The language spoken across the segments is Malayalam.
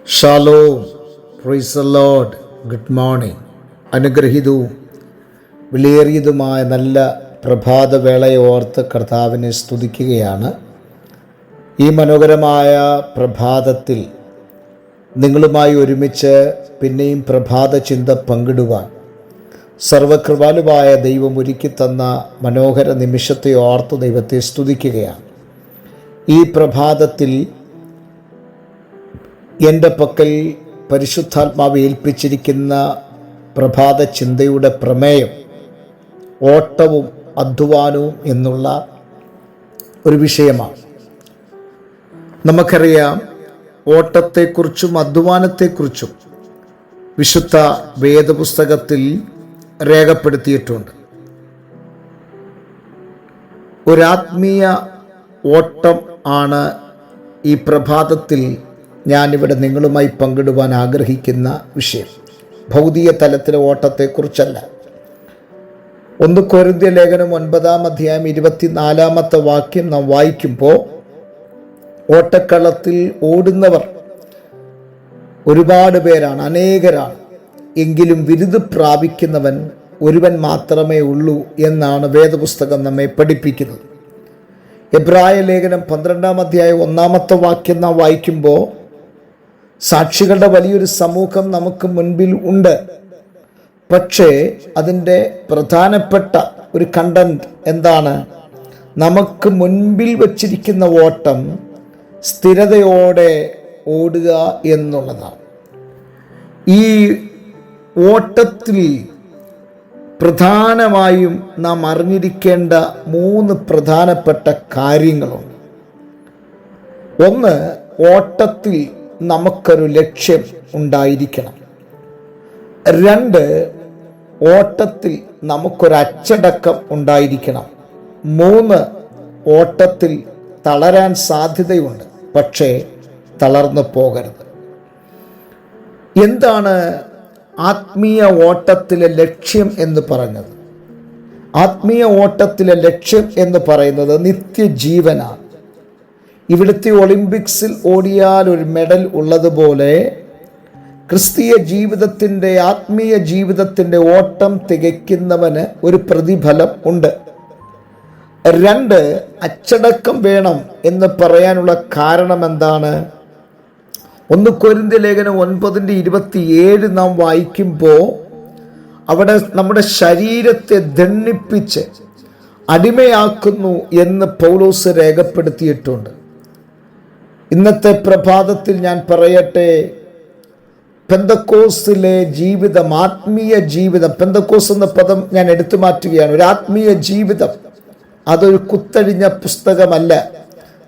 Shalom, praise the Lord. Good morning. അനുഗ്രഹീതവും വിലയേറിയതുമായ നല്ല പ്രഭാതവേളയെ ഓർത്ത് കർത്താവിനെ സ്തുതിക്കുകയാണ്. ഈ മനോഹരമായ പ്രഭാതത്തിൽ നിങ്ങളുമായി ഒരുമിച്ച് പിന്നെയും പ്രഭാത ചിന്ത പങ്കിടുവാൻ സർവകൃപാലുവായ ദൈവം ഒരുക്കി തന്ന മനോഹര നിമിഷത്തെ ഓർത്ത് ദൈവത്തെ സ്തുതിക്കുകയാണ്. ഈ പ്രഭാതത്തിൽ എൻ്റെ പക്കൽ പരിശുദ്ധാത്മാവ് ഏൽപ്പിച്ചിരിക്കുന്ന പ്രഭാത ചിന്തയുടെ പ്രമേയം ഓട്ടവും അധ്വാനവും എന്നുള്ള ഒരു വിഷയമാണ്. നമുക്കറിയാം, ഓട്ടത്തെക്കുറിച്ചും അധ്വാനത്തെക്കുറിച്ചും വിശുദ്ധ വേദപുസ്തകത്തിൽ രേഖപ്പെടുത്തിയിട്ടുണ്ട്. ഒരാത്മീയ ഓട്ടം ആണ് ഈ പ്രഭാതത്തിൽ ഞാനിവിടെ നിങ്ങളുമായി പങ്കിടുവാൻ ആഗ്രഹിക്കുന്ന വിഷയം. ഭൗതിക തലത്തിലെ ഓട്ടത്തെക്കുറിച്ചല്ല. 1 കൊരിന്ത്യർ ലേഖനം 9-ാം അധ്യായം 24-ാമത്തെ വാക്യം നാം വായിക്കുമ്പോൾ, ഓട്ടക്കളത്തിൽ ഓടുന്നവർ ഒരുപാട് പേരാണ്, അനേകരാണ്, എങ്കിലും വിരുദ് പ്രാപിക്കുന്നവൻ ഒരുവൻ മാത്രമേ ഉള്ളൂ എന്നാണ് വേദപുസ്തകം നമ്മെ പഠിപ്പിക്കുന്നത്. എബ്രായ ലേഖനം 12-ാം അധ്യായം 1-ാമത്തെ വാക്യം നാം വായിക്കുമ്പോൾ, സാക്ഷികളുടെ വലിയൊരു സമൂഹം നമുക്ക് മുൻപിൽ ഉണ്ട്. പക്ഷേ അതിൻ്റെ പ്രധാനപ്പെട്ട ഒരു കണ്ടന്റ് എന്താണ്? നമുക്ക് മുൻപിൽ വച്ചിരിക്കുന്ന ഓട്ടം സ്ഥിരതയോടെ ഓടുക എന്നുള്ളതാണ്. ഈ ഓട്ടത്തിൽ പ്രധാനമായും നാം അറിഞ്ഞിരിക്കേണ്ട 3 പ്രധാനപ്പെട്ട കാര്യങ്ങളുണ്ട്. ഒന്ന്, ഓട്ടത്തിൽ നമുക്കൊരു ലക്ഷ്യം ഉണ്ടായിരിക്കണം. 2, ഓട്ടത്തിൽ നമുക്കൊരു അച്ചടക്കം ഉണ്ടായിരിക്കണം. 3, ഓട്ടത്തിൽ തളരാൻ സാധ്യതയുണ്ട്, പക്ഷേ തളർന്നു പോകരുത്. എന്താണ് ആത്മീയ ഓട്ടത്തിലെ ലക്ഷ്യം എന്ന് പറഞ്ഞത്? ആത്മീയ ഓട്ടത്തിലെ ലക്ഷ്യം എന്ന് പറയുന്നത് നിത്യജീവനാണ്. ഇവിടുത്തെ ഒളിമ്പിക്സിൽ ഓടിയാൽ ഒരു മെഡൽ ഉള്ളതുപോലെ ക്രിസ്തീയ ജീവിതത്തിൻ്റെ, ആത്മീയ ജീവിതത്തിൻ്റെ ഓട്ടം തികയ്ക്കുന്നവന് ഒരു പ്രതിഫലം ഉണ്ട്. 2, അച്ചടക്കം വേണം എന്ന് പറയാനുള്ള കാരണം എന്താണ്? 1 കൊരിന്ത്യർ ലേഖനം 9-27 നാം വായിക്കുമ്പോൾ, അവിടെ നമ്മുടെ ശരീരത്തെ ദണ്ഡിപ്പിച്ച് അടിമയാക്കുന്നു എന്ന് പൗലോസ് രേഖപ്പെടുത്തിയിട്ടുണ്ട്. ഇന്നത്തെ പ്രഭാതത്തിൽ ഞാൻ പറയട്ടെ, പെന്തക്കോസ്തിലെ ജീവിതം, ആത്മീയ ജീവിതം, പെന്തക്കോസ് എന്ന പദം ഞാൻ എടുത്തു മാറ്റുകയാണ്. ഒരു ആത്മീയ ജീവിതം അതൊരു കുത്തഴിഞ്ഞ പുസ്തകമല്ല,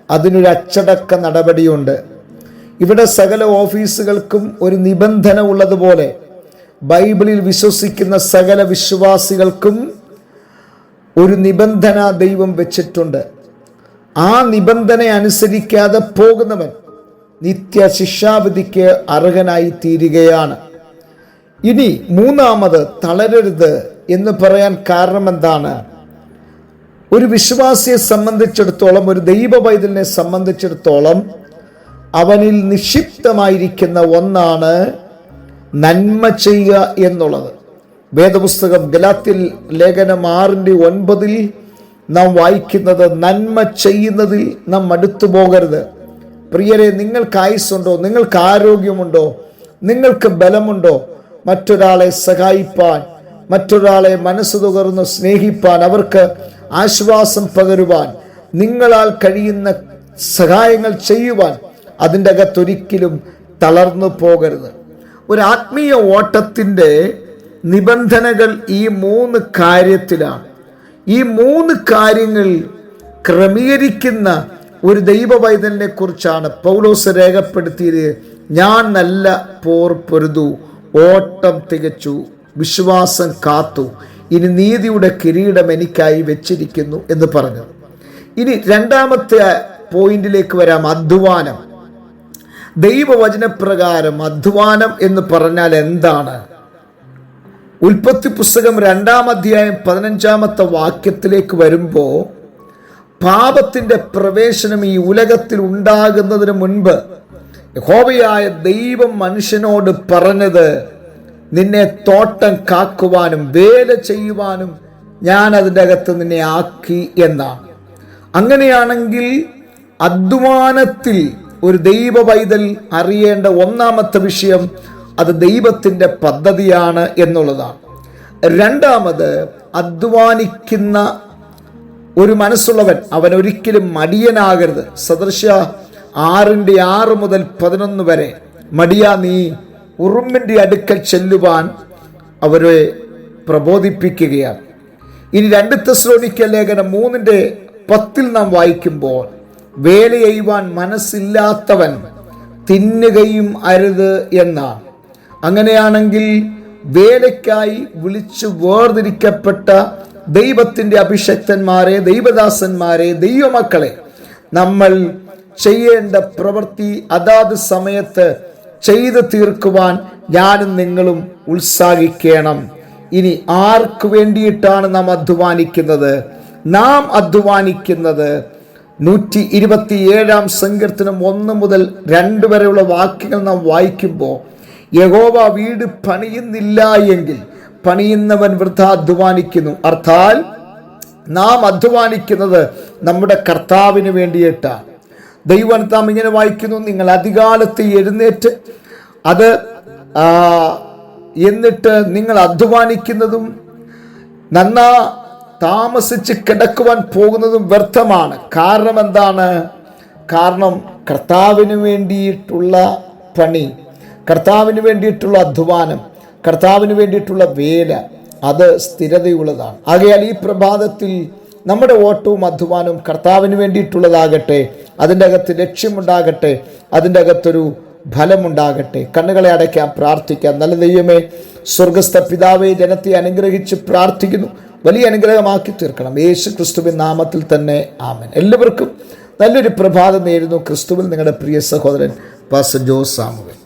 അതിനൊരു അച്ചടക്ക നടപടിയുണ്ട്. ഇവിടെ സകല ഓഫീസുകൾക്കും ഒരു നിബന്ധന ഉള്ളതുപോലെ ബൈബിളിൽ വിശ്വസിക്കുന്ന സകല വിശ്വാസികൾക്കും ഒരു നിബന്ധന ദൈവം വെച്ചിട്ടുണ്ട്. ആ നിബന്ധന അനുസരിക്കാതെ പോകുന്നവൻ നിത്യ ശിക്ഷാവിധിക്ക് അർഹനായി തീരുകയാണ്. ഇനി 3, തളരരുത് എന്ന് പറയാൻ കാരണം എന്താണ്? ഒരു വിശ്വാസിയെ സംബന്ധിച്ചിടത്തോളം, ഒരു ദൈവ പൈതലിനെ സംബന്ധിച്ചിടത്തോളം അവനിൽ നിക്ഷിപ്തമായിരിക്കുന്ന ഒന്നാണ് നന്മ ചെയ്യുക എന്നുള്ളത്. വേദപുസ്തകം ഗലാത്യർ ലേഖനം 6-9 നാം വായിക്കുന്നത്, നന്മ ചെയ്യുന്നതിൽ നാം മടുത്തു പോകരുത്. പ്രിയരെ, നിങ്ങൾക്ക് ആയുസ്സുണ്ടോ? നിങ്ങൾക്ക് ആരോഗ്യമുണ്ടോ? നിങ്ങൾക്ക് ബലമുണ്ടോ? മറ്റൊരാളെ സഹായിപ്പാൻ, മറ്റൊരാളെ മനസ്സ് തുറന്ന് സ്നേഹിപ്പാൻ, അവർക്ക് ആശ്വാസം പകരുവാൻ, നിങ്ങളാൽ കഴിയുന്ന സഹായങ്ങൾ ചെയ്യുവാൻ അതിൻ്റെ അകത്തൊരിക്കലും തളർന്നു പോകരുത്. ഒരു ആത്മീയ ഓട്ടത്തിൻ്റെ നിബന്ധനകൾ ഈ 3 കാര്യത്തിലാണ്. ഈ 3 കാര്യങ്ങൾ ക്രമീകരിക്കുന്ന ഒരു ദൈവ പൈതലിനെ കുറിച്ചാണ് പൗലോസ് രേഖപ്പെടുത്തിയത്. ഞാൻ നല്ല പോർ പൊരുതു, ഓട്ടം തികച്ചു, വിശ്വാസം കാത്തു, ഇനി നീതിയുടെ കിരീടം എനിക്കായി വെച്ചിരിക്കുന്നു എന്ന് പറഞ്ഞു. ഇനി 2ാമത്തെ പോയിന്റിലേക്ക് വരാം, അധ്വാനം. ദൈവവചനപ്രകാരം അധ്വാനം എന്ന് പറഞ്ഞാൽ എന്താണ്? ഉൽപ്പത്തി പുസ്തകം 2-ാം അധ്യായം 15-ാമത്തെ വാക്യത്തിലേക്ക് വരുമ്പോൾ, പാപത്തിൻ്റെ പ്രവേശനം ഈ ഉലകത്തിൽ ഉണ്ടാകുന്നതിന് മുൻപ് യഹോവയായ ദൈവം മനുഷ്യനോട് പറഞ്ഞത്, നിന്നെ തോട്ടം കാക്കുവാനും വേല ചെയ്യുവാനും ഞാൻ അതിൻ്റെ അകത്ത് നിന്നെ ആക്കി എന്നാണ്. അങ്ങനെയാണെങ്കിൽ അധ്വാനത്തിൽ ഒരു ദൈവ പൈതൽ അറിയേണ്ട ഒന്നാമത്തെ വിഷയം അത് ദൈവത്തിൻ്റെ പദ്ധതിയാണ് എന്നുള്ളതാണ്. രണ്ടാമത്, അധ്വാനിക്കുന്ന ഒരു മനസ്സുള്ളവൻ അവൻ ഒരിക്കലും മടിയനാകരുത്. സദൃശ്യ 6:6 മുതൽ 11 വരെ, മടിയാ നീ ഉറുമ്പിൻ്റെ അടുക്കൽ ചെല്ലുവാൻ അവരെ പ്രബോധിപ്പിക്കുകയാണ്. ഇനി 2 തെസ്സലോനിക്ക ലേഖനം 3:10 നാം വായിക്കുമ്പോൾ, വേല ചെയ്യുവാൻ മനസ്സില്ലാത്തവൻ തിന്നുകയും അരുത് എന്നാണ്. അങ്ങനെയാണെങ്കിൽ വേലയ്ക്കായി വിളിച്ചു വേർതിരിക്കപ്പെട്ട ദൈവത്തിൻ്റെ അഭിഷക്തന്മാരെ, ദൈവദാസന്മാരെ, ദൈവമക്കളെ, നമ്മൾ ചെയ്യേണ്ട പ്രവൃത്തി അതാത് സമയത്ത് ചെയ്തു തീർക്കുവാൻ ഞാനും നിങ്ങളും ഉത്സാഹിക്കണം. ഇനി ആർക്ക് വേണ്ടിയിട്ടാണ് നാം അധ്വാനിക്കുന്നത്? നാം അധ്വാനിക്കുന്നത് 127 സങ്കീർത്തനം 1 മുതൽ 2 വരെയുള്ള വാക്യങ്ങൾ നാം വായിക്കുമ്പോൾ, യഹോവ വീട് പണിയുന്നില്ല എങ്കിൽ പണിയുന്നവൻ വൃഥ അധ്വാനിക്കുന്നു. അർത്ഥാൽ നാം അധ്വാനിക്കുന്നത് നമ്മുടെ കർത്താവിന് വേണ്ടിയിട്ടാണ്. ദൈവം നാം ഇങ്ങനെ വായിക്കുന്നു, നിങ്ങൾ അതികാലത്ത് എഴുന്നേറ്റ് എന്നിട്ട് നിങ്ങൾ അധ്വാനിക്കുന്നതും നന്നാ താമസിച്ച് കിടക്കുവാൻ പോകുന്നതും വ്യർത്ഥമാണ്. കാരണം എന്താണ്? കാരണം കർത്താവിന് വേണ്ടിയിട്ടുള്ള പണി, കർത്താവിന് വേണ്ടിയിട്ടുള്ള അധ്വാനം, കർത്താവിന് വേണ്ടിയിട്ടുള്ള വേല, അത് സ്ഥിരതയുള്ളതാണ്. ആകയാൽ ഈ പ്രഭാതത്തിൽ നമ്മുടെ ഓട്ടവും അധ്വാനവും കർത്താവിന് വേണ്ടിയിട്ടുള്ളതാകട്ടെ. അതിൻ്റെ അകത്ത് ലക്ഷ്യമുണ്ടാകട്ടെ, അതിൻ്റെ അകത്തൊരു ഫലമുണ്ടാകട്ടെ. കണ്ണുകളെ അടയ്ക്കാം, പ്രാർത്ഥിക്കാം. നല്ല ദൈവമേ, സ്വർഗസ്ഥ പിതാവേ, ജനത്തെ അനുഗ്രഹിച്ച് പ്രാർത്ഥിക്കുന്നു, വലിയ അനുഗ്രഹമാക്കി തീർക്കണം. യേശു ക്രിസ്തുവിൻ നാമത്തിൽ തന്നെ ആമേൻ. എല്ലാവർക്കും നല്ലൊരു പ്രഭാതം നേരുന്നു. ക്രിസ്തുവിൽ നിങ്ങളുടെ പ്രിയ സഹോദരൻ പാസ്റ്റർ ജോസ് സാമുവേൽ.